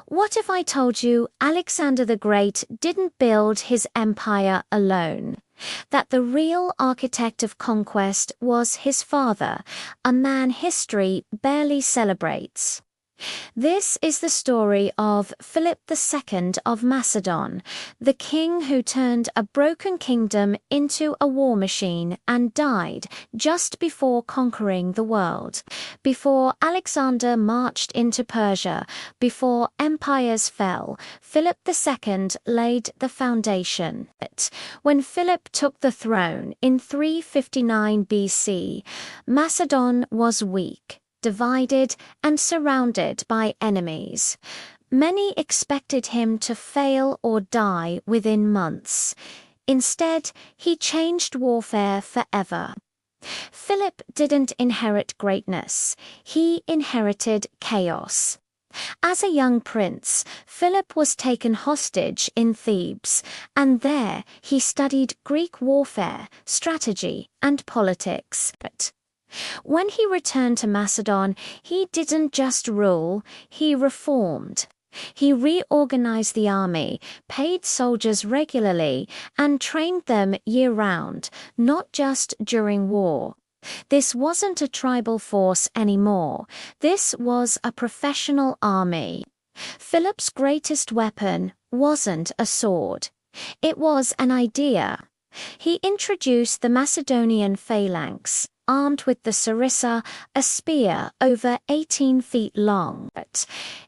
What if I told you Alexander the Great didn't build his empire alone? That the real architect of conquest was his father, a man history barely celebrates. This is the story of Philip II of Macedon, the king who turned a broken kingdom into a war machine and died just before conquering the world. Before Alexander marched into Persia, before empires fell, Philip II laid the foundation. When Philip took the throne in 359 BC, Macedon was weak, divided and surrounded by enemies. Many expected him to fail or die within months. Instead, he changed warfare forever. Philip didn't inherit greatness. He inherited chaos. As a young prince, Philip was taken hostage in Thebes, and there he studied Greek warfare, strategy, and politics. When he returned to Macedon, he didn't just rule, he reformed. He reorganized the army, paid soldiers regularly, and trained them year-round, not just during war. This wasn't a tribal force anymore. This was a professional army. Philip's greatest weapon wasn't a sword. It was an idea. He introduced the Macedonian phalanx, armed with the sarissa, a spear over 18 feet long.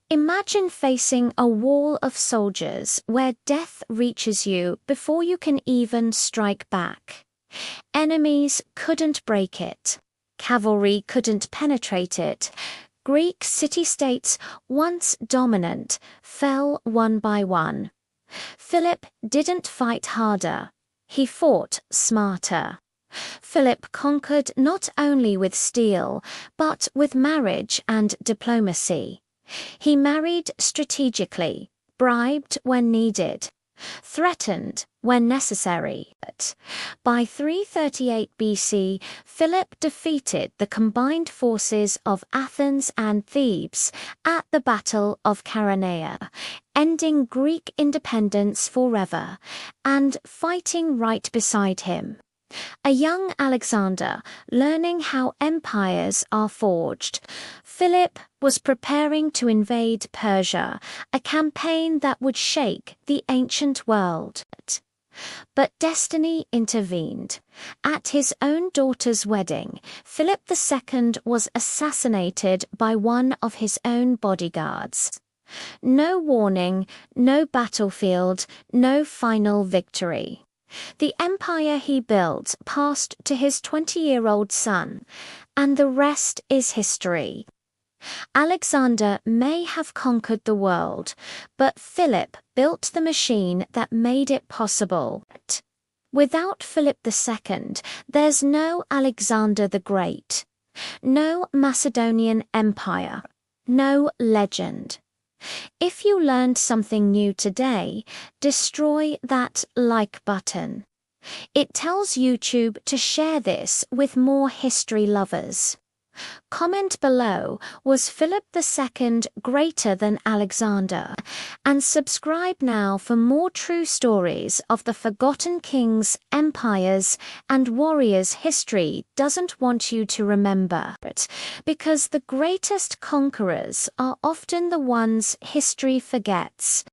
Imagine facing a wall of soldiers where death reaches you before you can even strike back. Enemies couldn't break it. Cavalry couldn't penetrate it. Greek city-states, once dominant, fell one by one. Philip didn't fight harder. He fought smarter. Philip conquered not only with steel, but with marriage and diplomacy. He married strategically, bribed when needed, threatened when necessary. By 338 BC, Philip defeated the combined forces of Athens and Thebes at the Battle of Chaeronea, ending Greek independence forever, and fighting right beside him. A young Alexander, learning how empires are forged. Philip was preparing to invade Persia, a campaign that would shake the ancient world. But destiny intervened. At his own daughter's wedding, Philip II was assassinated by one of his own bodyguards. No warning, no battlefield, no final victory. The empire he built passed to his 20-year-old son, and the rest is history. Alexander may have conquered the world, but Philip built the machine that made it possible. Without Philip II, there's no Alexander the Great, no Macedonian Empire, no legend. If you learned something new today, destroy that like button. It tells YouTube to share this with more history lovers. Comment below, was Philip II greater than Alexander? And subscribe now for more true stories of the forgotten kings, empires, and warriors history doesn't want you to remember. Because the greatest conquerors are often the ones history forgets.